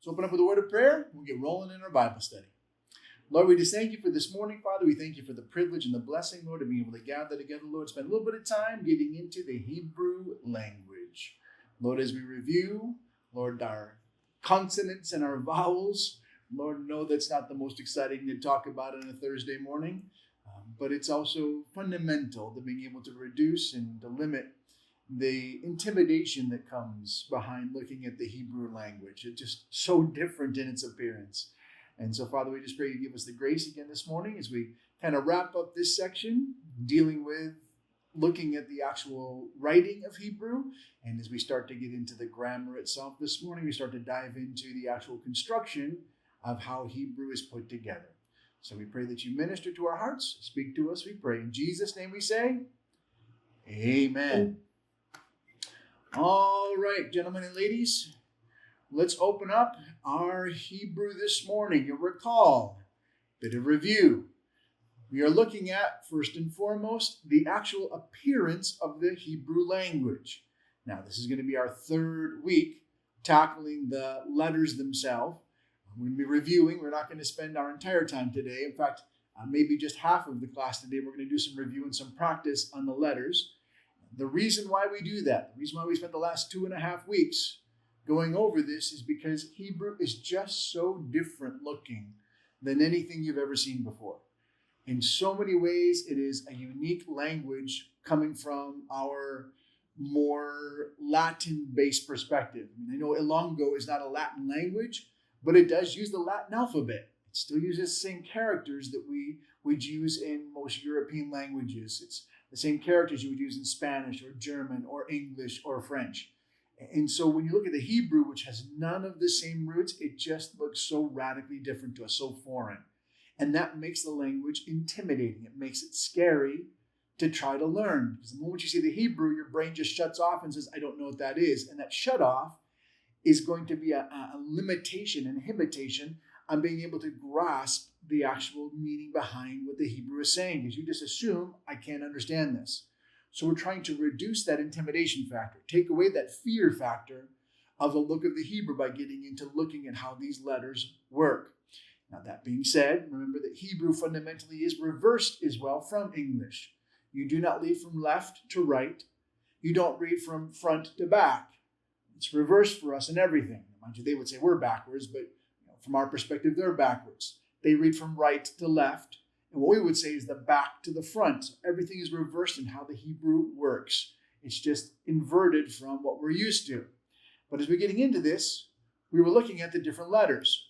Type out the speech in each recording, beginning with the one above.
Let's open up with a word of prayer. We'll get rolling in our Bible study. Lord, we just thank you for this morning, Father. We thank you for the privilege and the blessing, Lord, of being able to gather together, Lord, spend a little bit of time getting into the Hebrew language. Lord, as we review, Lord, our consonants and our vowels, Lord, know that's not the most exciting to talk about on a Thursday morning, but it's also fundamental to being able to reduce and to limit the intimidation that comes behind looking at the Hebrew language. It's just so different in its appearance. And so, Father, we just pray you give us the grace again this morning as we kind of wrap up this section, dealing with looking at the actual writing of Hebrew. And as we start to get into the grammar itself this morning, we start to dive into the actual construction of how Hebrew is put together. So we pray that you minister to our hearts, speak to us, we pray. In Jesus' name we say, amen. All right, gentlemen and ladies, let's open up our Hebrew this morning. You'll recall, bit of review. We are looking at, first and foremost, the actual appearance of the Hebrew language. Now, this is going to be our third week tackling the letters themselves. We're going to be reviewing. We're not going to spend our entire time today. In fact, maybe just half of the class today, we're going to do some review and some practice on the letters. The reason why we do that, the reason why we spent the last 2.5 weeks going over this is because Hebrew is just so different looking than anything you've ever seen before. In so many ways, it is a unique language coming from our more Latin-based perspective. I know Ilongo is not a Latin language, but it does use the Latin alphabet. It still uses the same characters that we would use in most European languages. It's the same characters you would use in Spanish or German or English or French. And so when you look at the Hebrew, which has none of the same roots, it just looks so radically different to us, so foreign. And that makes the language intimidating. It makes it scary to try to learn. Because the moment you see the Hebrew, your brain just shuts off and says, I don't know what that is. And that shut off is going to be a limitation, an inhibition on being able to grasp the actual meaning behind what the Hebrew is saying, because you just assume, I can't understand this. So we're trying to reduce that intimidation factor, take away that fear factor of the look of the Hebrew by getting into looking at how these letters work. Now, that being said, remember that Hebrew fundamentally is reversed as well from English. You do not read from left to right. You don't read from front to back. It's reversed for us in everything. Mind you, they would say we're backwards, but from our perspective, they're backwards. They read from right to left, and what we would say is the back to the front. So everything is reversed in how the Hebrew works. It's just inverted from what we're used to. But as we're getting into this, we were looking at the different letters,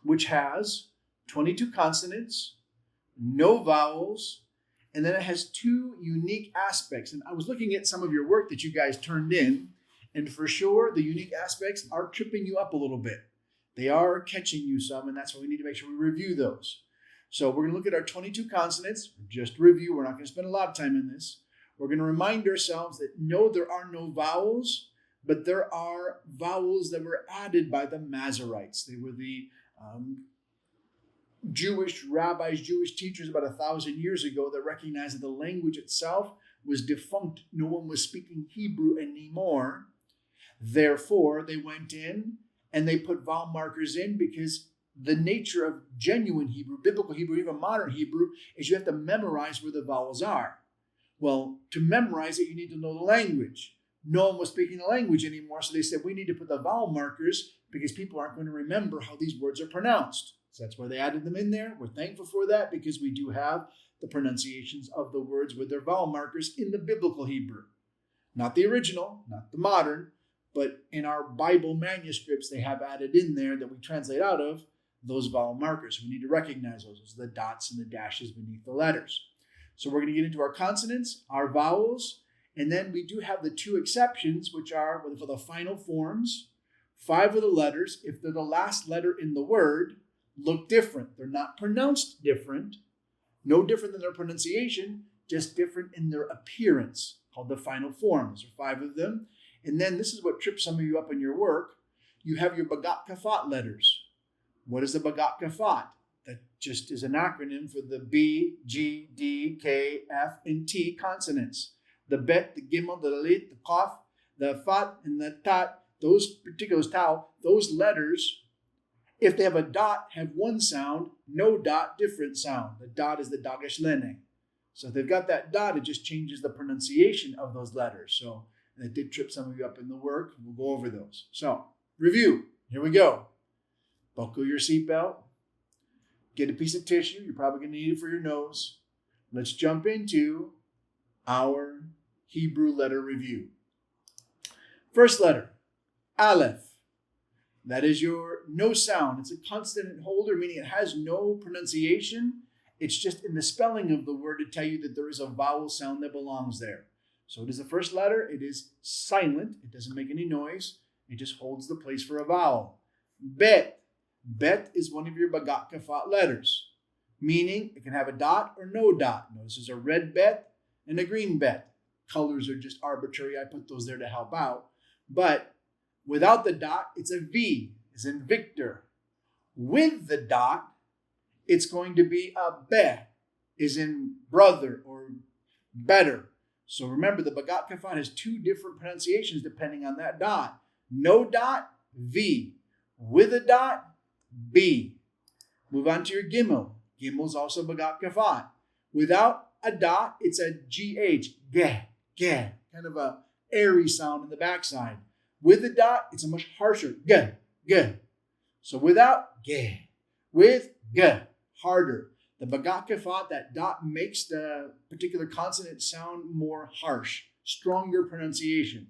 which has 22 consonants, no vowels, and then it has two unique aspects. And I was looking at some of your work that you guys turned in, and for sure, the unique aspects are tripping you up a little bit. They are catching you some, and that's why we need to make sure we review those. So we're going to look at our 22 consonants, just review. We're not going to spend a lot of time in this. We're going to remind ourselves that no, there are no vowels, but there are vowels that were added by the Masoretes. They were the Jewish rabbis, Jewish teachers about 1,000 years ago that recognized that the language itself was defunct. No one was speaking Hebrew anymore. Therefore, they went in and they put vowel markers in because the nature of genuine Hebrew, biblical Hebrew, even modern Hebrew, is you have to memorize where the vowels are. Well, to memorize it, you need to know the language. No one was speaking the language anymore, so they said, we need to put the vowel markers because people aren't going to remember how these words are pronounced. So that's why they added them in there. We're thankful for that because we do have the pronunciations of the words with their vowel markers in the biblical Hebrew. Not the original, not the modern, but in our Bible manuscripts, they have added in there that we translate out of those vowel markers. We need to recognize those. Those are the dots and the dashes beneath the letters. So we're going to get into our consonants, our vowels, and then we do have the two exceptions, which are for the final forms. 5 of the letters, if they're the last letter in the word, look different. They're not pronounced different, no different than their pronunciation, just different in their appearance, called the final form. Those are 5 of them. And then this is what trips some of you up in your work. You have your Bagat Kafat letters. What is the Bagat Kafat? That just is an acronym for the B, G, D, K, F, and T consonants. The Bet, the Gimel, the Dalit, the Qaf, the Fat, and the Tat, those particulars, tau, those letters, if they have a dot, have one sound, no dot, different sound. The dot is the dagesh lene. So if they've got that dot, it just changes the pronunciation of those letters. So, and it did trip some of you up in the work. We'll go over those. So, review. Here we go. Buckle your seatbelt. Get a piece of tissue. You're probably going to need it for your nose. Let's jump into our Hebrew letter review. First letter, Aleph. That is your no sound. It's a consonant holder, meaning it has no pronunciation. It's just in the spelling of the word to tell you that there is a vowel sound that belongs there. So it is the first letter. It is silent. It doesn't make any noise. It just holds the place for a vowel. Bet. Bet is one of your bagat kafat letters, meaning it can have a dot or no dot. Notice there's a red bet and a green bet. Colors are just arbitrary. I put those there to help out. But without the dot, it's a V, as in Victor. With the dot, it's going to be a be, as in brother or better. So remember, the bagat kafat has two different pronunciations depending on that dot. No dot, V. With a dot, B. Move on to your gimel. Gimel is also bagat kafat. Without a dot, it's a GH, geh, geh, kind of a airy sound in the backside. With a dot, it's a much harsher, geh, geh. So without, geh. With, geh, harder. The bagat kafat, that dot makes the particular consonant sound more harsh, stronger pronunciation,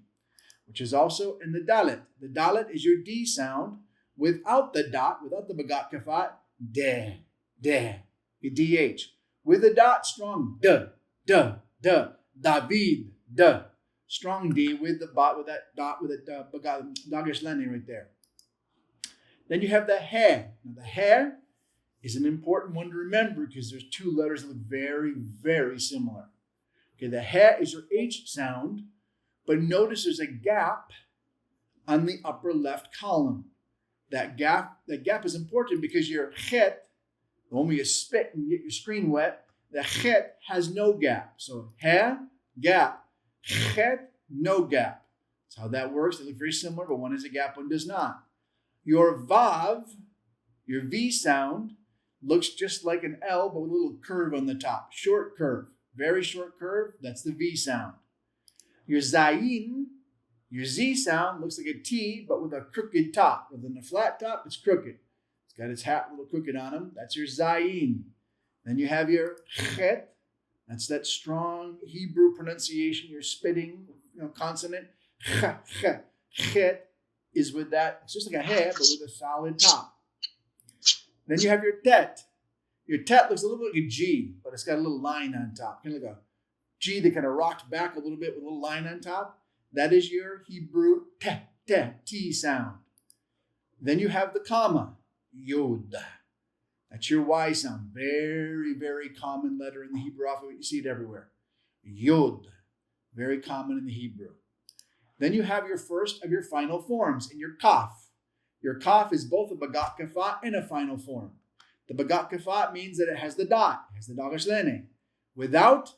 which is also in the dalet. The dalet is your D sound. Without the dot, without the bagat kafat, deh, deh, DH. With a dot, strong duh, duh, duh, David, duh. Strong D with the bot, with that dot, with that bagat, dagesh lene right there. Then you have the he. Now the he is an important one to remember because there's two letters that look very, very similar. Okay, the he is your H sound, but notice there's a gap on the upper left column. That gap is important because your chet, the one where you spit and get your screen wet, the chet has no gap. So he, gap, chet, no gap. That's how that works. They look very similar, but one has a gap, one does not. Your vav, your V sound, looks just like an L, but with a little curve on the top. Short curve, very short curve. That's the V sound. Your zayin, your Z sound looks like a T, but with a crooked top. Within a flat top, it's crooked. It's got its hat a little crooked on him. That's your zayin. Then you have your chet. That's that strong Hebrew pronunciation. Your spitting consonant. Chet is with that. It's just like a he, but with a solid top. Then you have your tet. Your tet looks a little bit like a G, but it's got a little line on top. Kind of like a G that kind of rocked back a little bit with a little line on top. That is your Hebrew T sound. Then you have the comma, yod. That's your Y sound. Very, very common letter in the Hebrew alphabet. You see it everywhere. Yod. Very common in the Hebrew. Then you have your first of your final forms in your kaf. Your kaf is both a bagat kafat and a final form. The bagat kafat means that it has the dot. It has the dagesh lene. Without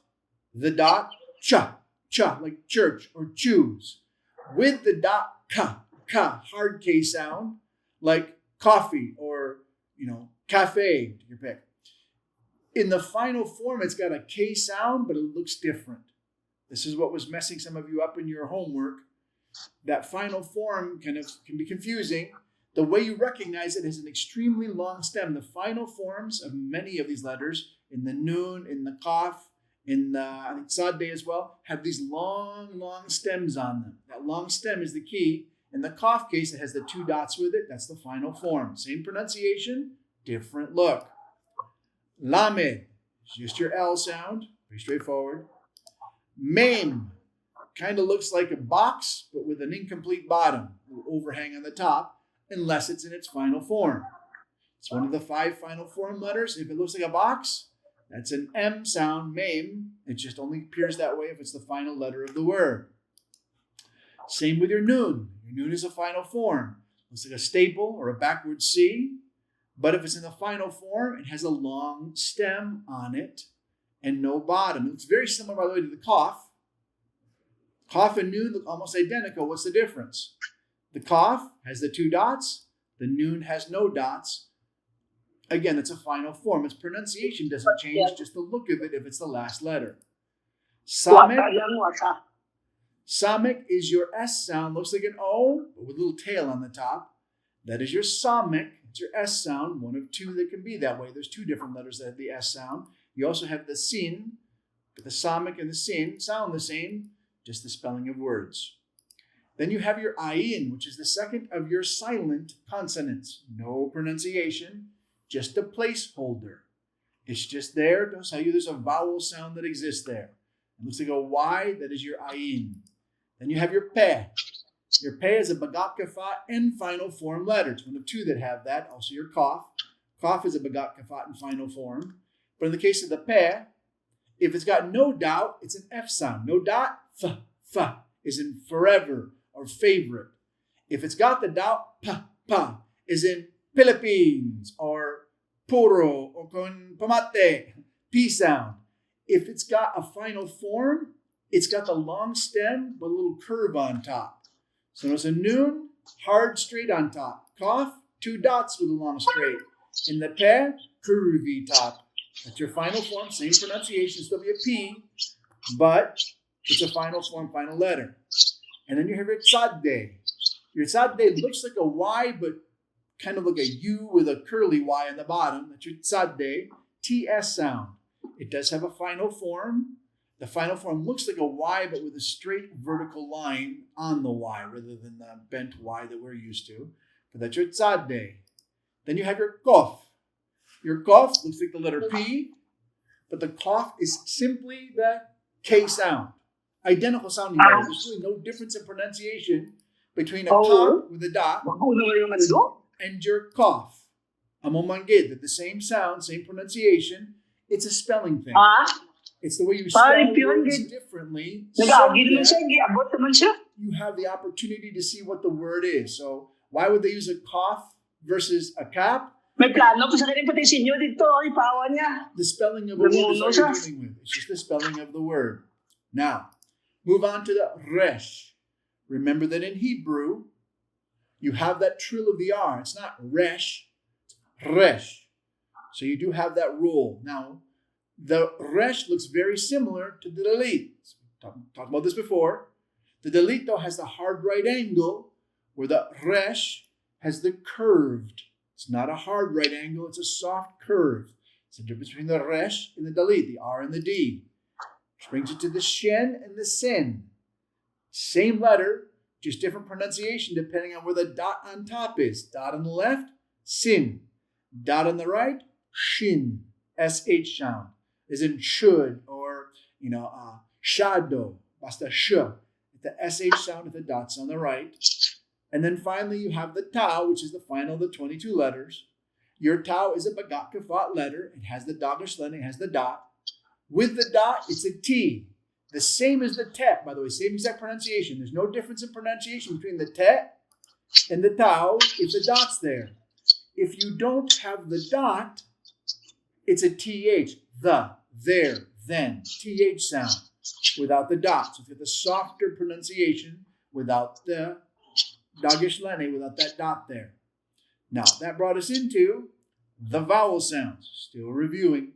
the dot, cha. Cha, like church or choose. With the dot, ka, hard K sound, like coffee or, cafe, your pick. In the final form, it's got a K sound, but it looks different. This is what was messing some of you up in your homework. That final form can be confusing. The way you recognize it is an extremely long stem. The final forms of many of these letters, in the nun, in the kaf, in the Tzadeh as well, have these long, long stems on them. That long stem is the key. In the Kaf case, it has the two dots with it. That's the final form. Same pronunciation, different look. Lamed, just your L sound, pretty straightforward. Mem, kind of looks like a box, but with an incomplete bottom, a little overhang on the top, unless it's in its final form. It's one of the 5 final form letters. If it looks like a box, that's an M sound, mem. It just only appears that way if it's the final letter of the word. Same with your nun. Your nun is a final form. Looks like a staple or a backward C. But if it's in the final form, it has a long stem on it and no bottom. It's very similar, by the way, to the kaf. Kaf and nun look almost identical. What's the difference? The Qaf has the 2 dots. The Nun has no dots. Again, it's a final form. Its pronunciation doesn't change, just the look of it if it's the last letter. Samek is your S sound. Looks like an O, but with a little tail on the top. That is your Samek. It's your S sound, one of 2 that can be that way. There's 2 different letters that have the S sound. You also have the Sin, but the Samek and the Sin sound the same, just the spelling of words. Then you have your Ayin, which is the second of your silent consonants. No pronunciation, just a placeholder. It's just there to tell you there's a vowel sound that exists there. It looks like a Y, that is your Ayin. Then you have your Pe. Your Pe is a Bagat Kafat and final form letter. It's one of 2 that have that. Also your Qaf. Qaf is a Bagat Kafat and final form. But in the case of the Pe, if it's got no dot, it's an F sound. No dot, F is in forever or favorite. If it's got the dot, pa is in Philippines or puro or con pamate, P sound. If it's got a final form, it's got the long stem but a little curve on top. So it's a Nun, hard straight on top. Qaf, 2 dots with a long straight. In the Pe, curvy top. That's your final form, same pronunciation, still be a P, but it's a final form, final letter. And then you have your Tzadde. Your Tzadde looks like a Y, but kind of like a U with a curly Y on the bottom. That's your Tzadde, TS sound. It does have a final form. The final form looks like a Y, but with a straight vertical line on the Y, rather than the bent Y that we're used to. But that's your Tzadde. Then you have your Qaf. Your Qaf looks like the letter P, but the Qaf is simply the K sound. Identical sounding letters. There's really no difference in pronunciation between a Qaf with a dot and your Qaf. Amomangid, they're the same sound, same pronunciation. It's a spelling thing. It's the way you spell words differently, so that you have the opportunity to see what the word is. So why would they use a Qaf versus a cap? May plano po sa kanyang petisinyo dito, ipawa niya. The spelling of a word is all you're dealing with. It's just the spelling of the word. Now, move on to the resh. Remember that in Hebrew, you have that trill of the R. It's not resh, it's resh. So you do have that rule. Now, the resh looks very similar to the dalit. Talked about this before. The dalit, though, has the hard right angle, where the resh has the curved. It's not a hard right angle, it's a soft curve. It's the difference between the resh and the dalit, the R and the D. Which brings it to the shen and the sin. Same letter, just different pronunciation depending on where the dot on top is. Dot on the left, sin. Dot on the right, shin. SH sound. As in should or, shadow. Basta sh. The SH sound with the dots on the right. And then finally, you have the tau, which is the final of the 22 letters. Your tau is a Bagat Kafat letter. It has the Dagesh Lene, it has the dot. With the dot, it's a T. The same as the tet, by the way, same exact pronunciation. There's no difference in pronunciation between the tet and the tau if the dot's there. If you don't have the dot, it's a TH, the, there, then, TH sound without the dot. So if you have the softer pronunciation without the Dagesh Lene, without that dot there. Now, that brought us into the vowel sounds. Still reviewing.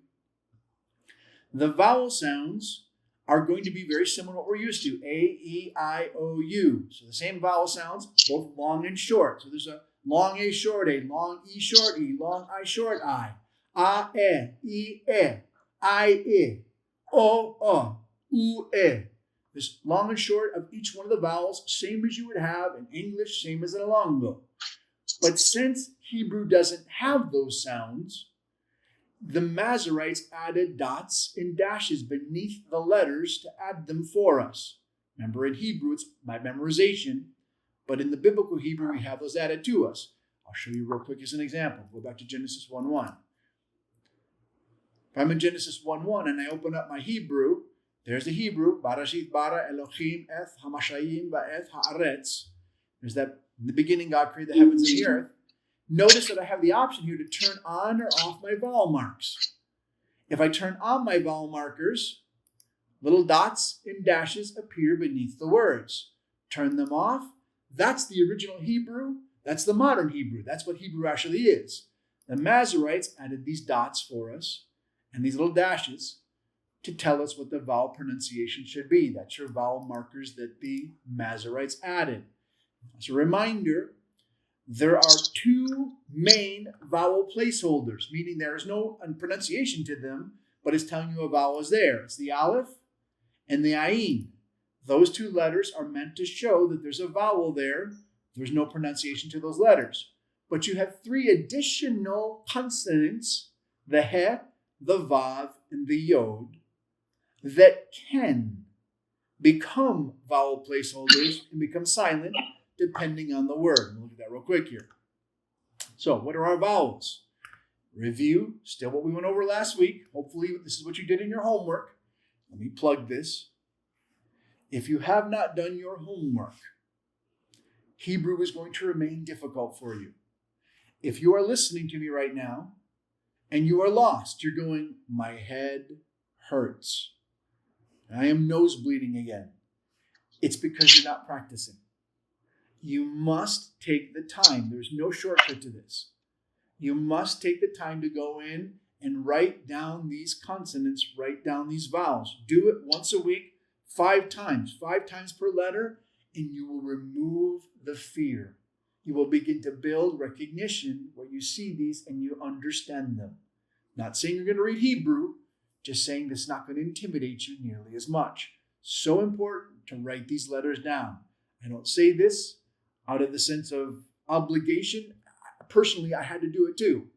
The vowel sounds are going to be very similar to what we're used to. A, E, I, O, U. So the same vowel sounds, both long and short. So there's a long A short A, long E short E, long I short I. A, E, I, O, U, E. This long and short of each one of the vowels, same as you would have in English, same as in Alongo. But since Hebrew doesn't have those sounds, the Masoretes added dots and dashes beneath the letters to add them for us. Remember, in Hebrew, it's by memorization, but in the biblical Hebrew, we have those added to us. I'll show you real quick as an example. Go back to Genesis 1:1. If I'm in Genesis 1:1 and I open up my Hebrew, there's the Hebrew, Barashit bara Elohim eth hamashayim va'eth haaretz. There's that, in the beginning, God created the heavens and the earth. Notice that I have the option here to turn on or off my vowel marks. If I turn on my vowel markers, little dots and dashes appear beneath the words. Turn them off, That's the original Hebrew. That's the modern Hebrew. That's what Hebrew actually is. The Masoretes added these dots for us and these little dashes to tell us what the vowel pronunciation should be. That's your vowel markers that the Masoretes added. As a reminder, there are two main vowel placeholders, meaning there is no pronunciation to them, but it's telling you a vowel is there. It's the aleph and the ayin. Those two letters are meant to show that there's a vowel there. There's no pronunciation to those letters. But you have three additional consonants, the he, the vav, and the yod, that can become vowel placeholders and become silent depending on the word. We'll look at that real quick here. So what are our vowels? Review, still what we went over last week. Hopefully this is what you did in your homework. Let me plug this. If you have not done your homework, Hebrew is going to remain difficult for you. If you are listening to me right now and you are lost, you're going, my head hurts. I am nosebleeding again. It's because you're not practicing. You must take the time. There's no shortcut to this. You must take the time to go in and write down these consonants, write down these vowels. Do it once a week, 5 times per letter, and you will remove the fear. You will begin to build recognition where you see these and you understand them. Not saying you're going to read Hebrew, just saying this is not going to intimidate you nearly as much. So important to write these letters down. I don't say this out of the sense of obligation. Personally, I had to do it too.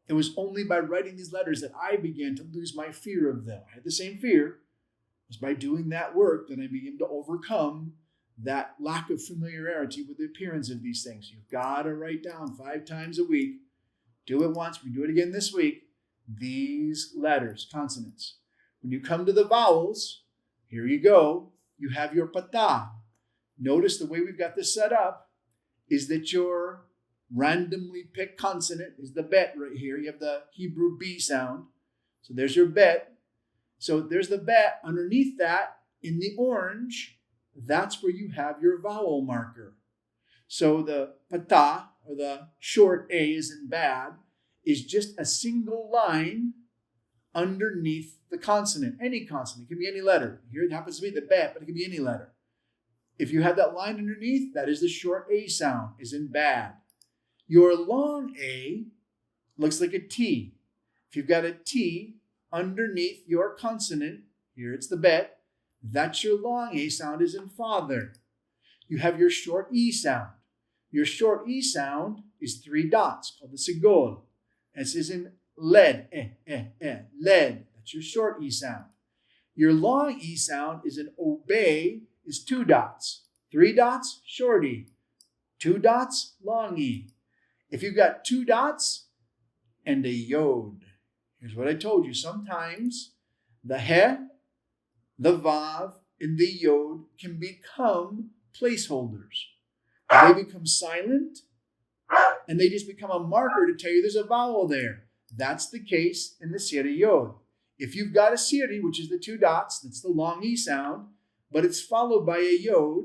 It was only by writing these letters that I began to lose my fear of them. I had the same fear. It was by doing that work that I began to overcome that lack of familiarity with the appearance of these things. You've got to write down 5 times a week. Do it once. We do it again this week. These letters, consonants. When you come to the vowels, here you go. You have your patah. Notice the way we've got this set up is that your randomly picked consonant is the bet right here. You have the Hebrew B sound. So there's your bet. So there's the bet. Underneath that, in the orange, that's where you have your vowel marker. So the patah, or the short A is in bad, is just a single line underneath the consonant. Any consonant. It can be any letter. Here it happens to be the bet, but it can be any letter. If you have that line underneath, that is the short A sound, is in bad. Your long A looks like a T. If you've got a T underneath your consonant, here it's the bet, that's your long A sound, is in father. You have your short E sound. Your short E sound is 3 dots, called the sigol. S is in lead, lead. That's your short E sound. Your long E sound is in obey, is 2 dots. 3 dots, short E. 2 dots, long E. If you've got 2 dots and a yod, here's what I told you. Sometimes the he, the vav, and the yod can become placeholders. They become silent, and they just become a marker to tell you there's a vowel there. That's the case in the siri yod. If you've got a siri, which is the 2 dots, that's the long E sound, but it's followed by a yod,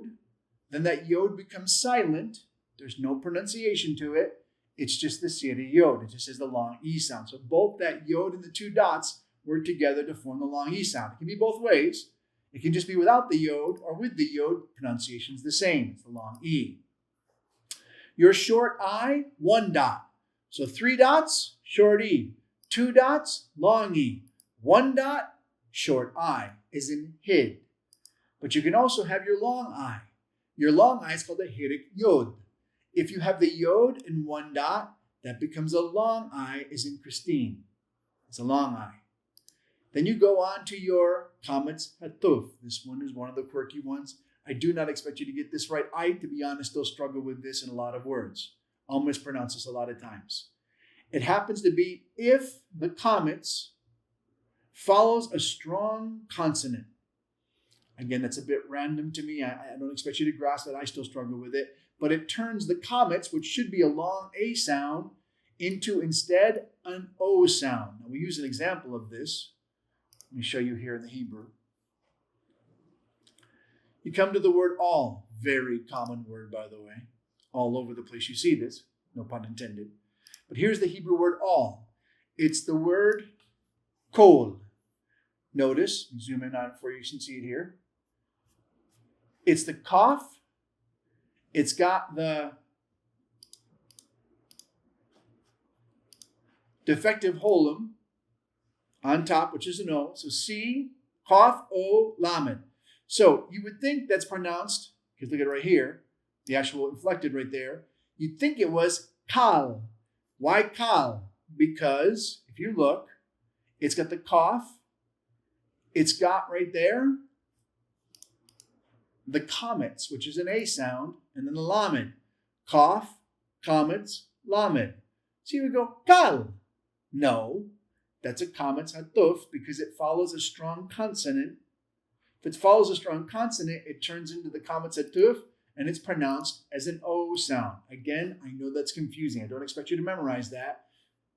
then that yod becomes silent. There's no pronunciation to it. It's just the siri yod. It just is the long E sound. So both that yod and the 2 dots work together to form the long E sound. It can be both ways. It can just be without the yod, or with the yod, pronunciation's the same. It's the long E. Your short I, 1 dot. So 3 dots, short E. 2 dots, long E. 1 dot, short I, is in hid. But you can also have your long I. Your long I is called a hirik yod. If you have the yod in 1 dot, that becomes a long I, is in Christine. It's a long I. Then you go on to your kametz hatuf. This one is one of the quirky ones. I do not expect you to get this right. I, to be honest, still struggle with this in a lot of words. I'll mispronounce this a lot of times. It happens to be if the kametz follows a strong consonant. Again, that's a bit random to me. I don't expect you to grasp that. I still struggle with it. But it turns the kametz, which should be a long A sound, into instead an O sound. Now, we use an example of this. Let me show you here in the Hebrew. You come to the word all. Very common word, by the way. All over the place you see this. No pun intended. But here's the Hebrew word all. It's the word kol. Notice, zoom in on it for you, you can see it here. It's the kaf. It's got the defective holum on top, which is an O. So C, kaf, O, lamed. So you would think that's pronounced, because look at it right here, the actual inflected right there. You'd think it was kal. Why kal? Because if you look, it's got the kaf. It's got right there the comets, which is an A sound, and then the lamed. Kaf, comets, lamed. So you would go kal. No, that's a comets hatuf because it follows a strong consonant. If it follows a strong consonant, it turns into the comets hatuf, and it's pronounced as an O sound. Again, I know that's confusing. I don't expect you to memorize that,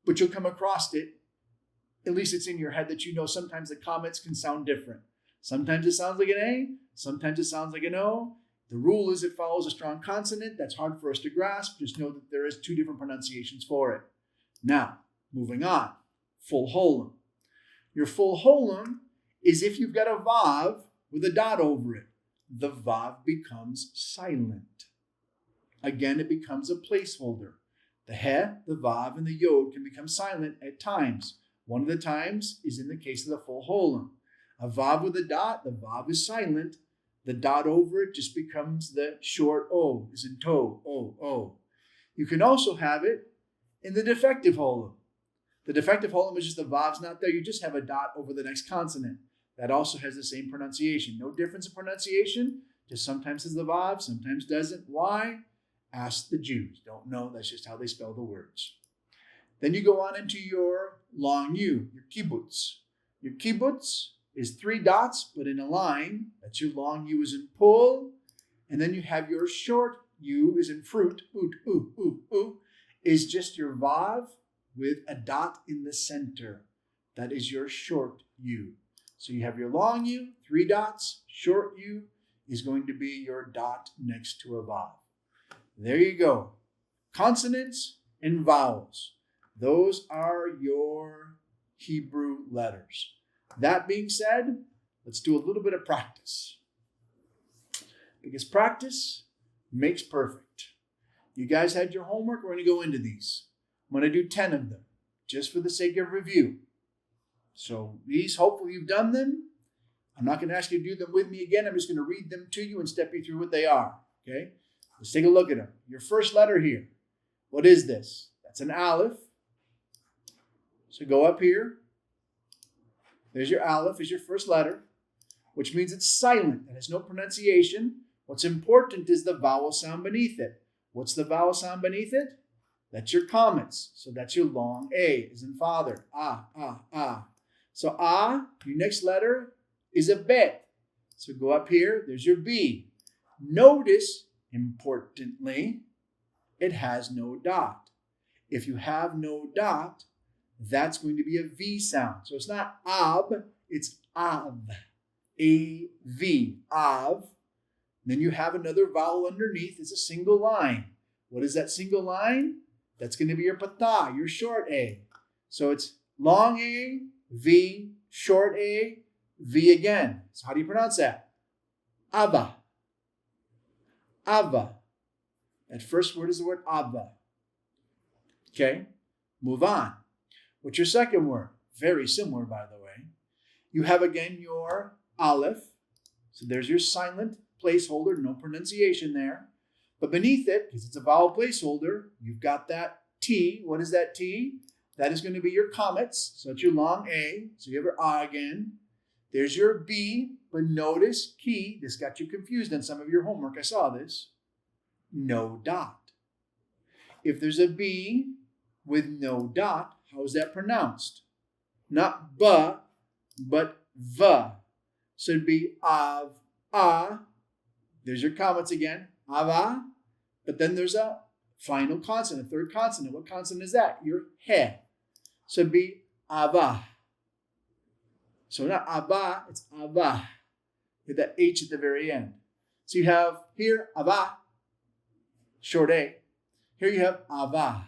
but you'll come across it. At least it's in your head that you know sometimes the comets can sound different. Sometimes it sounds like an A, sometimes it sounds like an O. The rule is it follows a strong consonant. That's hard for us to grasp. Just know that there is two different pronunciations for it. Now, moving on. Full holum. Your full holum is if you've got a vav with a dot over it. The vav becomes silent. Again, it becomes a placeholder. The he, the vav, and the yod can become silent at times. One of the times is in the case of the full holum. A vav with a dot, the vav is silent. The dot over it just becomes the short O, as in toe, O. You can also have it in the defective holum. The defective holum is just the vav's not there. You just have a dot over the next consonant. That also has the same pronunciation. No difference in pronunciation. Just sometimes says the vav, sometimes doesn't. Why? Ask the Jews. Don't know. That's just how they spell the words. Then you go on into your long U, your kibbutz. Your kibbutz is 3 dots, but in a line. That's your long U is in pull. And then you have your short U is in fruit. Is just your vav with a dot in the center. That is your short U. So you have your long U, 3 dots. Short U is going to be your dot next to a vav. There you go. Consonants and vowels. Those are your Hebrew letters. That being said, let's do a little bit of practice. Because practice makes perfect. You guys had your homework. We're going to go into these. I'm going to do 10 of them, just for the sake of review. So these, hopefully you've done them. I'm not going to ask you to do them with me again. I'm just going to read them to you and step you through what they are. Okay? Let's take a look at them. Your first letter here. What is this? That's an aleph. So go up here. There's your aleph, is your first letter, which means it's silent. It has no pronunciation. What's important is the vowel sound beneath it. What's the vowel sound beneath it? That's your comets. So that's your long A, as in father. Ah. So your next letter is a bet. So go up here, there's your B. Notice, importantly, it has no dot. If you have no dot, that's going to be a V sound. So it's not ab, it's av. A-V, av. Then you have another vowel underneath. It's a single line. What is that single line? That's going to be your patah, your short A. So it's long A, V, short A, V again. So how do you pronounce that? Ava. Ava. That first word is the word Ava. Okay, move on. What's your second word? Very similar, by the way. You have again your aleph. So there's your silent placeholder, no pronunciation there. But beneath it, because it's a vowel placeholder, you've got that T. What is that T? That is going to be your comets. So it's your long A. So you have your A again. There's your B. But notice, key, this got you confused on some of your homework. I saw this. No dot. If there's a B with no dot, how is that pronounced? Not B, but V. So it'd be av, a. There's your comets again. Ava. But then there's a final consonant, a third consonant. What consonant is that? Your he. So it'd be ava. So not ava, it's ava. With that H at the very end. So you have here, ava, short A. Here you have ava.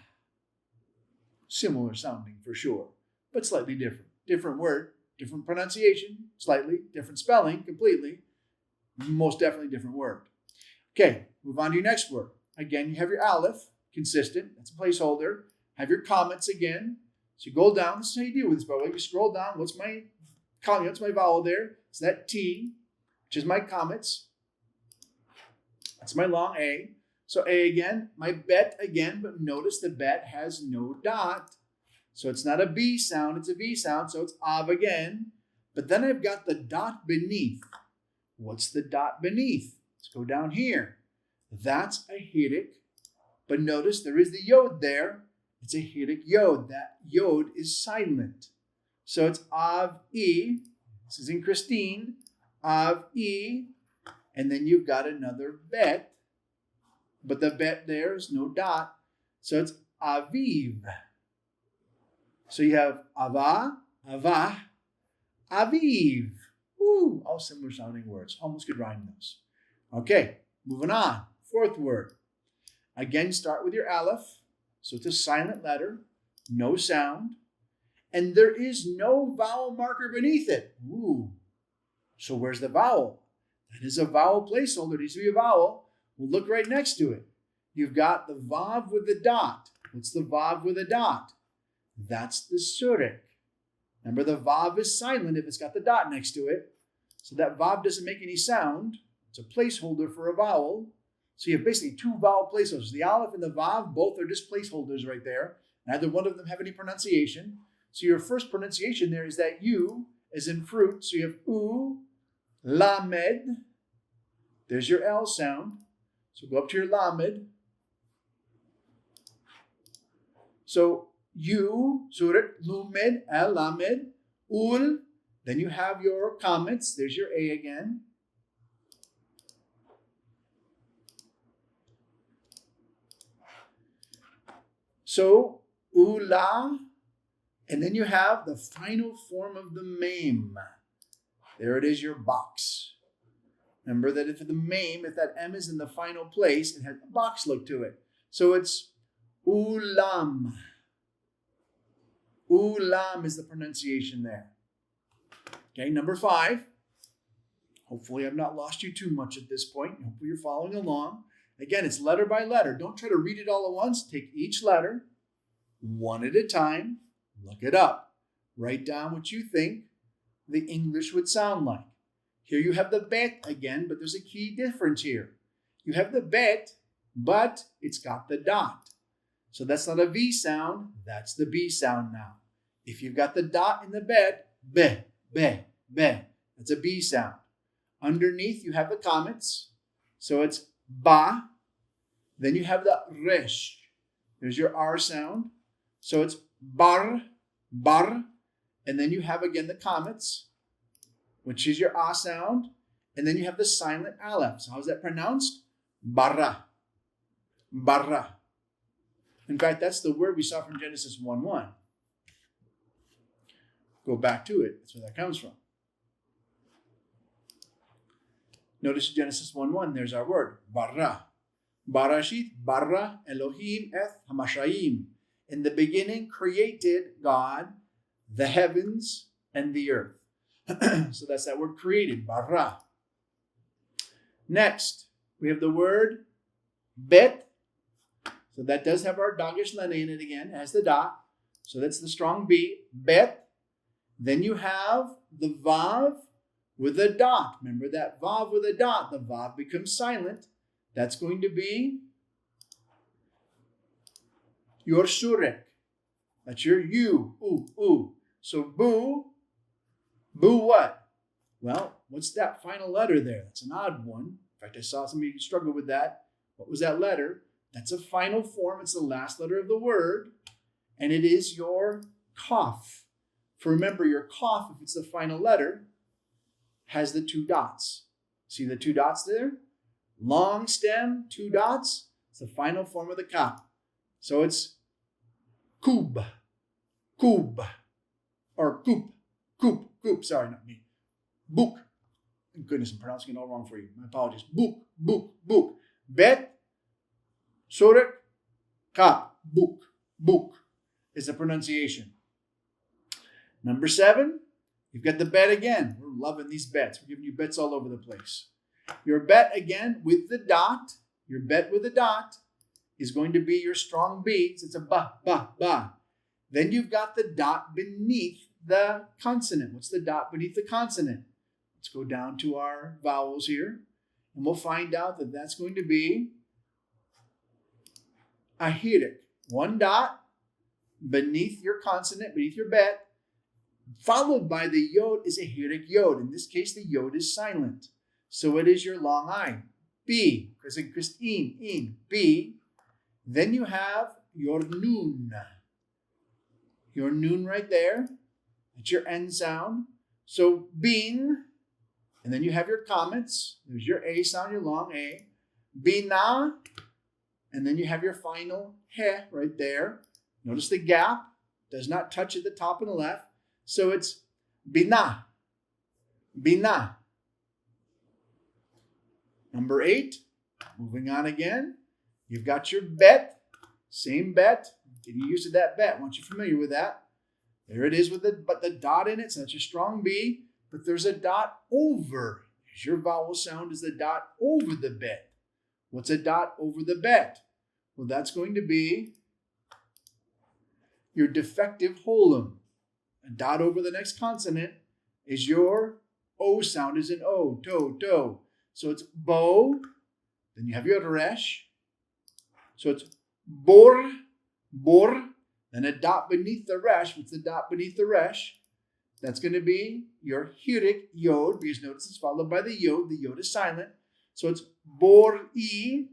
Similar sounding for sure, but slightly different. Different word, different pronunciation, slightly, different spelling, completely. Most definitely different word. Okay, move on to your next word. Again, you have your aleph, consistent, that's a placeholder. Have your comments again. So you go down, this is how you deal with this, by the way. You scroll down, what's my vowel there? It's that T, which is my comments. That's my long A. So A again, my bet again, but notice the bet has no dot. So it's not a B sound, it's a V sound, so it's av again. But then I've got the dot beneath. What's the dot beneath? Let's go down here. That's a hidik, but notice there is the yod there. It's a hidik yod. That yod is silent. So it's av-e. This is in Christine. Av-e. And then you've got another bet, but the bet there is no dot. So it's aviv. So you have ava, avah, aviv. Woo, all similar sounding words. Almost could rhyme those. Okay, moving on. Fourth word. Again, start with your aleph. So it's a silent letter, no sound, and there is no vowel marker beneath it. Ooh. So where's the vowel? That is a vowel placeholder. It needs to be a vowel. We'll look right next to it. You've got the vav with the dot. What's the vav with a dot? That's the surik. Remember, the vav is silent if it's got the dot next to it. So that vav doesn't make any sound. It's a placeholder for a vowel. So you have basically two vowel placeholders. The aleph and the vav, both are just placeholders right there. Neither one of them have any pronunciation. So your first pronunciation there is that U, as in fruit. So you have U, lamed. There's your L sound. So go up to your lamed. So U, surat, lumed, el, lamed, ul. Then you have your comments. There's your A again. So, ula, and then you have the final form of the meme. There it is, your box. Remember that if that M is in the final place, it has a box look to it. So it's ulam. Ulam is the pronunciation there. Okay, number 5. Hopefully I've not lost you too much at this point. Hopefully you're following along. Again, it's letter by letter. Don't try to read it all at once. Take each letter, one at a time. Look it up. Write down what you think the English would sound like. Here you have the bet again, but there's a key difference here. You have the bet, but it's got the dot. So that's not a V sound. That's the B sound now. If you've got the dot in the bet, be, be, be. That's a B sound. Underneath, you have the comments. So it's ba. Then you have the resh. There's your R sound. So it's bar, bar. And then you have again the comments, which is your A sound. And then you have the silent aleph. So how's that pronounced? Barra. Barra. In fact, that's the word we saw from Genesis 1:1. Go back to it. That's where that comes from. Notice Genesis 1:1, there's our word, barra. Barashit, barra, Elohim, eth, hamashayim. In the beginning created God the heavens and the earth. So that's that word created, barra. Next, we have the word bet. So that does have our dagesh lene in it again, as the dot. So that's the strong B, bet. Then you have the vav with a dot. Remember that vav with a dot. The vav becomes silent. That's going to be your surek. That's your U. Ooh. So boo what? Well, what's that final letter there? That's an odd one. In fact, I saw somebody struggle with that. What was that letter? That's a final form. It's the last letter of the word. And it is your cough. For remember, your cough, if it's the final letter, has the 2 dots. See the 2 dots there? Long stem, 2 dots. It's the final form of the kaf. So it's kub, or koop. Sorry, not me. Book. Goodness, I'm pronouncing it all wrong for you. My apologies. Book, book, book. Bet, sorek, kap. Book, book is the pronunciation. Number 7, you've got the bet again. We're loving these bets. We're giving you bets all over the place. Your bet again with the dot. Your bet with the dot is going to be your strong B. So it's a ba, ba, ba. Then you've got the dot beneath the consonant. What's the dot beneath the consonant? Let's go down to our vowels here, and we'll find out that that's going to be a hirik. One dot beneath your consonant, beneath your bet, followed by the yod is a hirik yod. In this case, the yod is silent. So it is your long I. B, because in Christine, in, B. Then you have your noon. Your noon right there. That's your N sound. So bin, and then you have your comments. There's your A sound, your long A. Bina, and then you have your final he right there. Notice the gap does not touch at the top and the left. So it's bina, bina. Number 8, moving on again. You've got your bet, same bet. Getting used to that bet once you're familiar with that. There it is with the dot in it, so that's your strong B, but there's a dot over. Your vowel sound is the dot over the bet. What's a dot over the bet? Well, that's going to be your defective holum. A dot over the next consonant is your O sound, is an O, to. So it's bo, then you have your resh. So it's bor, then a dot beneath the resh. What's the dot beneath the resh? That's going to be your hirik yod, because notice it's followed by the yod. The yod is silent. So it's bor-i,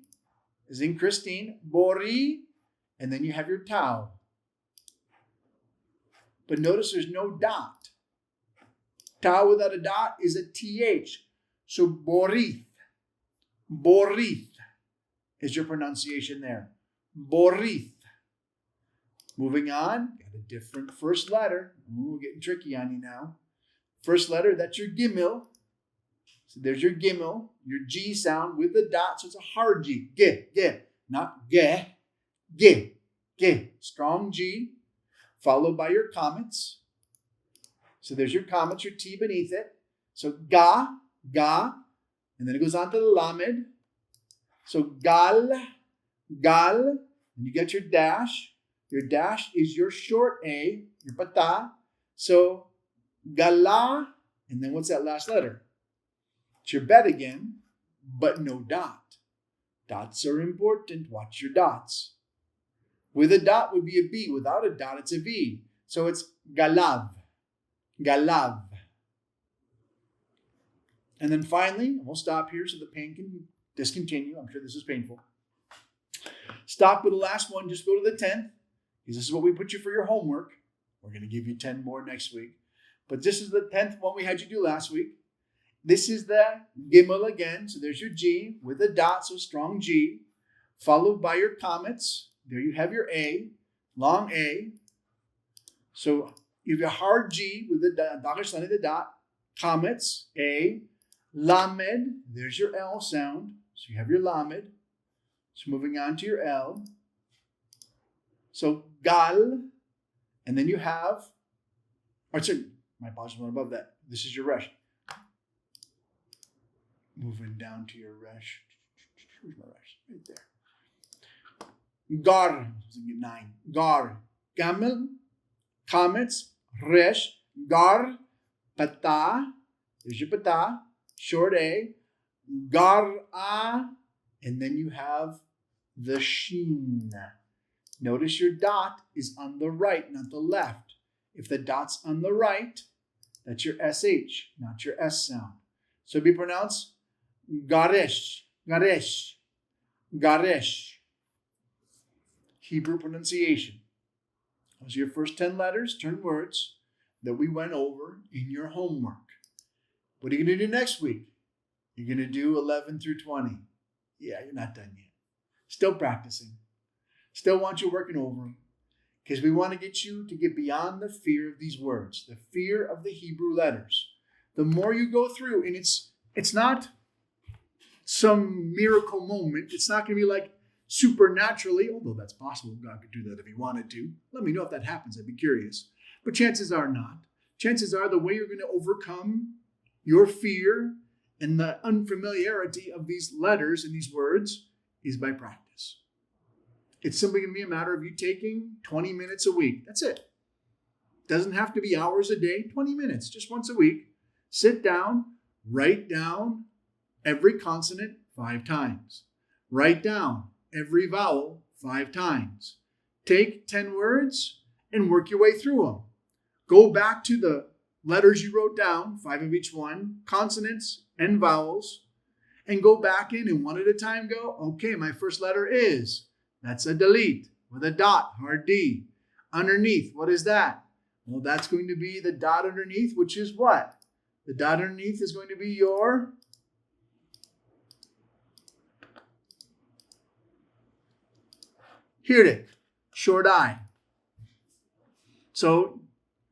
as in Christine, bori, and then you have your tau. But notice there's no dot. Tau without a dot is a th. So borith is your pronunciation there. Borith. Moving on, got a different first letter. Ooh, we're getting tricky on you now. First letter, that's your gimel. So there's your gimel, your G sound with the dot. So it's a hard G. Ge, not ge. Ge. Strong G, followed by your comments. So there's your comments, your T beneath it. So ga, and then it goes on to the lamed. So gal, and you get your dash. Your dash is your short A, your pata. So gala, and then what's that last letter? It's your bet again, but no dot. Dots are important. Watch your dots. With a dot would be a B. Without a dot, it's a V. So it's galav. And then finally, we'll stop here so the pain can discontinue. I'm sure this is painful. Stop with the last one. Just go to the 10th, because this is what we put you for your homework. We're going to give you 10 more next week. But this is the 10th one we had you do last week. This is the gimel again. So there's your G with a dot, so strong G, followed by your comments. There you have your A, long A. So you have your hard G with the dot, comments, A, lamed, there's your L sound. So you have your lamed. So moving on to your L. So gal, and then you have, my apologies, one above that. This is your resh. Moving down to your resh. Where's my resh? Right there. Gar, 9. Gar, gamel, comments, resh, gar, pata, there's your pata, short A, gar-a, and then you have the sheen. Notice your dot is on the right, not the left. If the dot's on the right, that's your SH, not your S sound. So it'd be pronounced garesh. Hebrew pronunciation. Those are your first 10 letters, 10 words that we went over in your homework. What are you going to do next week? You're going to do 11 through 20. Yeah, you're not done yet. Still practicing. Still want you working over them. Because we want to get you to get beyond the fear of these words, the fear of the Hebrew letters. The more you go through, and it's It's not some miracle moment. It's not going to be like supernaturally, although that's possible. God could do that if he wanted to. Let me know if that happens. I'd be curious. But chances are not. Chances are the way you're going to overcome your fear and the unfamiliarity of these letters and these words is by practice. It's simply going to be a matter of you taking 20 minutes a week. That's it. Doesn't have to be hours a day, 20 minutes, just once a week. Sit down, write down every consonant 5 times. Write down every vowel 5 times. Take 10 words and work your way through them. Go back to the letters you wrote down, 5 of each one, consonants and vowels, and go back in and one at a time go, okay, my first letter is, that's a delete with a dot, hard D. Underneath, what is that? Well, that's going to be the dot underneath, which is what? The dot underneath is going to be your hirdik, short I. So,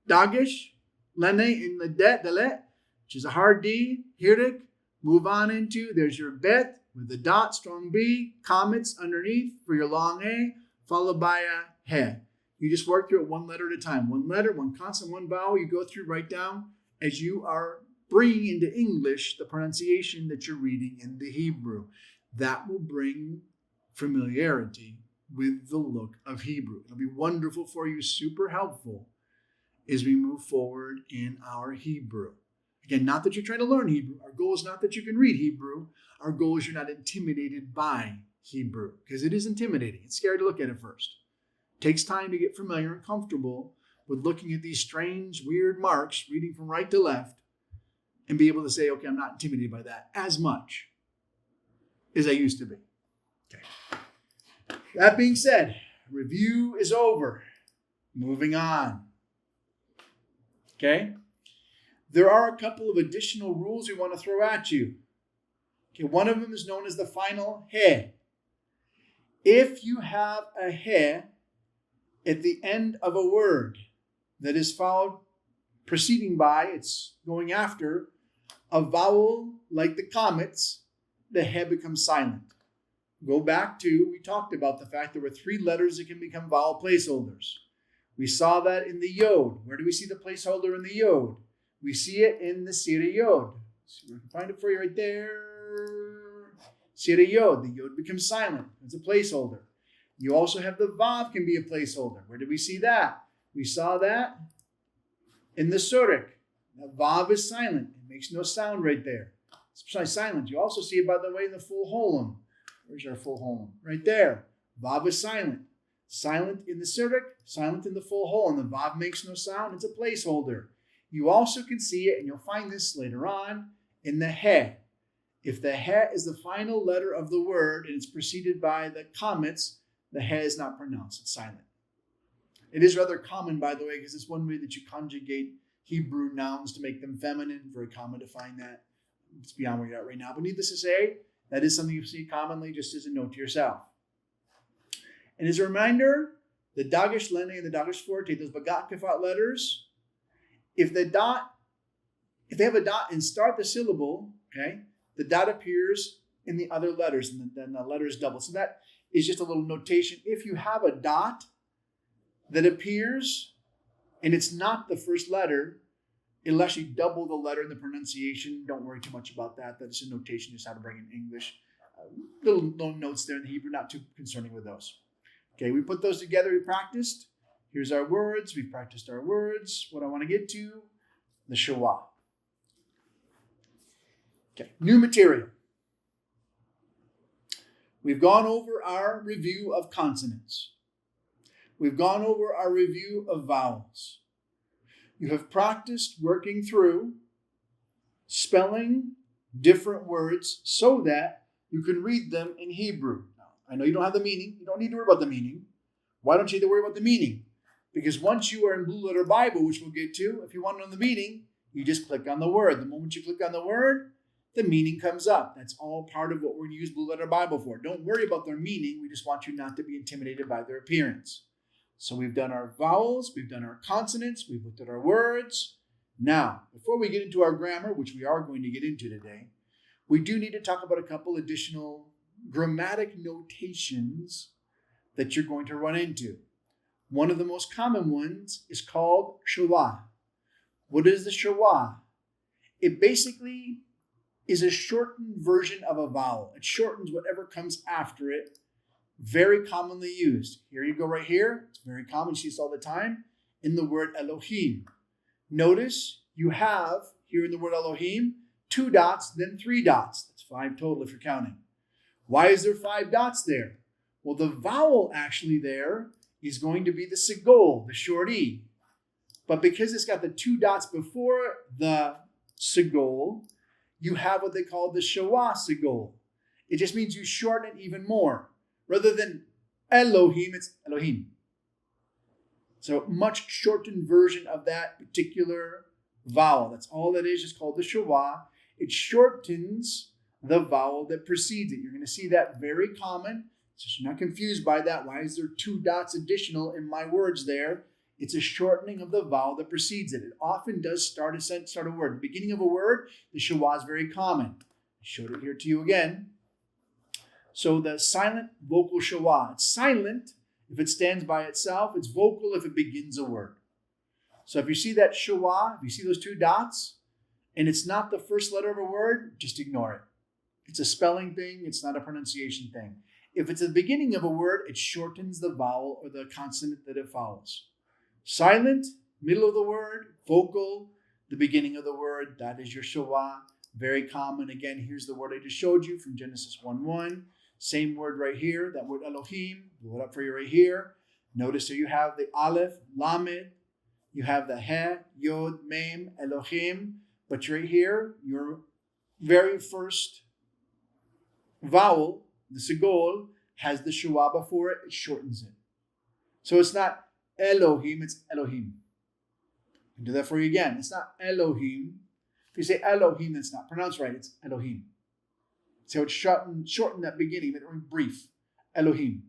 dagish, lene in the dalet, which is a hard D, hirdik, move on into, there's your bet with the dot, strong B, comets underneath for your long A, followed by a he. You just work through it one letter at a time. One letter, one consonant, one vowel. You go through, write down as you are bringing into English the pronunciation that you're reading in the Hebrew. That will bring familiarity with the look of Hebrew. It'll be wonderful for you, super helpful as we move forward in our Hebrew. Again, not that you're trying to learn Hebrew. Our goal is not that you can read Hebrew. Our goal is you're not intimidated by Hebrew, because it is intimidating. It's scary to look at first. It takes time to get familiar and comfortable with looking at these strange, weird marks, reading from right to left, and be able to say, okay, I'm not intimidated by that as much as I used to be. Okay. That being said, review is over. Moving on. Okay? There are a couple of additional rules we want to throw at you. Okay, one of them is known as the final he. If you have a he at the end of a word that is followed, preceding by, it's going after, a vowel like the comets, the he becomes silent. Go back to, we talked about the fact there were 3 letters that can become vowel placeholders. We saw that in the yod. Where do we see the placeholder in the yod? We see it in the sira yod. So we can find it for you right there. Sira yod. The yod becomes silent. It's a placeholder. You also have the vav can be a placeholder. Where did we see that? We saw that in the surik. The vav is silent. It makes no sound right there. It's silent. You also see it, by the way, in the full holum. Where's our full holum? Right there. Vav is silent. Silent in the surik, silent in the full holum. The vav makes no sound. It's a placeholder. You also can see it, and you'll find this later on, in the he. If the he is the final letter of the word and it's preceded by the comets, the he is not pronounced. It's silent. It is rather common, by the way, because it's one way that you conjugate Hebrew nouns to make them feminine. Very common to find that. It's beyond where you're at right now. But needless to say, that is something you see commonly, just as a note to yourself. And as a reminder, the dagish lene and the dagish forte, those bagat kafat letters, if they have a dot and start the syllable, okay, the dot appears in the other letters, and then the letter is double. So that is just a little notation. If you have a dot that appears and it's not the first letter, it'll actually double the letter in the pronunciation. Don't worry too much about that. That's a notation, just how to bring in English. Little notes there in the Hebrew, not too concerning with those. Okay, we put those together, we practiced. Here's our words, we practiced our words. What I want to get to, the Shawah. Okay, new material. We've gone over our review of consonants. We've gone over our review of vowels. You have practiced working through spelling different words so that you can read them in Hebrew. Now, I know you don't have the meaning. You don't need to worry about the meaning. Why don't you need to worry about the meaning? Because once you are in Blue Letter Bible, which we'll get to, if you want to know the meaning, you just click on the word. The moment you click on the word, the meaning comes up. That's all part of what we're going to use Blue Letter Bible for. Don't worry about their meaning. We just want you not to be intimidated by their appearance. So we've done our vowels, we've done our consonants, we've looked at our words. Now, before we get into our grammar, which we are going to get into today, we do need to talk about a couple additional grammatic notations that you're going to run into. One of the most common ones is called shawah. What is the shawah? It basically is a shortened version of a vowel. It shortens whatever comes after it. Very commonly used. Here you go right here. It's very common. You see this all the time in the word Elohim. Notice you have here in the word Elohim 2 dots, then 3 dots. That's 5 total if you're counting. Why is there 5 dots there? Well, the vowel actually there is going to be the sigol, the short E. But because it's got the 2 dots before the sigol, you have what they call the shawah sigol. It just means you shorten it even more. Rather than Elohim, it's Elohim. So much shortened version of that particular vowel. That's all that is. It's called the shawah. It shortens the vowel that precedes it. You're going to see that very common. So you're not confused by that. Why is there 2 dots additional in my words there? It's a shortening of the vowel that precedes it. It often does start a word. The beginning of a word, the shawah is very common. I showed it here to you again. So the silent vocal shawah. It's silent if it stands by itself. It's vocal if it begins a word. So if you see that shawah, if you see those 2 dots, and it's not the first letter of a word, just ignore it. It's a spelling thing. It's not a pronunciation thing. If it's the beginning of a word, it shortens the vowel or the consonant that it follows. Silent, middle of the word, vocal, the beginning of the word, that is your shawah. Very common. Again, here's the word I just showed you from Genesis 1:1. Same word right here, that word Elohim. Blow it up for you right here. Notice here you have the Aleph, Lamed. You have the He, Yod, Mem, Elohim. But right here, your very first vowel, the sigol, has the shawah before it. It shortens it. So it's not Elohim, it's Elohim. I'll do that for you again. It's not Elohim. If you say Elohim, it's not pronounced right. It's Elohim. So it's shorten that beginning, make it brief. Elohim.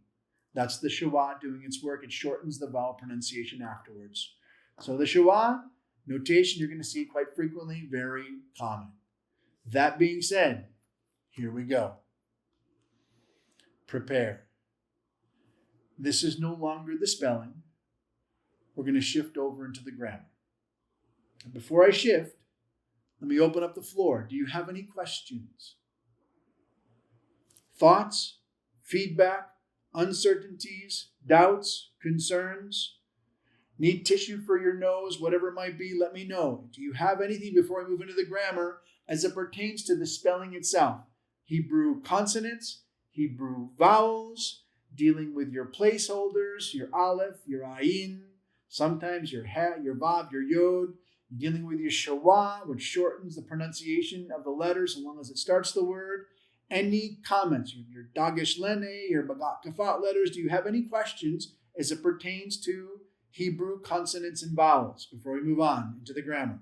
That's the shawah doing its work. It shortens the vowel pronunciation afterwards. So the shawah notation, you're going to see quite frequently, very common. That being said, here we go. Prepare. This is no longer the spelling. We're going to shift over into the grammar. And before I shift, let me open up the floor. Do you have any questions? Thoughts, feedback, uncertainties, doubts, concerns? Need tissue for your nose, whatever it might be, let me know. Do you have anything before I move into the grammar as it pertains to the spelling itself? Hebrew consonants, Hebrew vowels, dealing with your placeholders, your aleph, your ayin, sometimes your he, your vav, your yod, dealing with your shawah, which shortens the pronunciation of the letters as long as it starts the word. Any comments, your dagesh lene, your bagat kafat letters, do you have any questions as it pertains to Hebrew consonants and vowels before we move on into the grammar?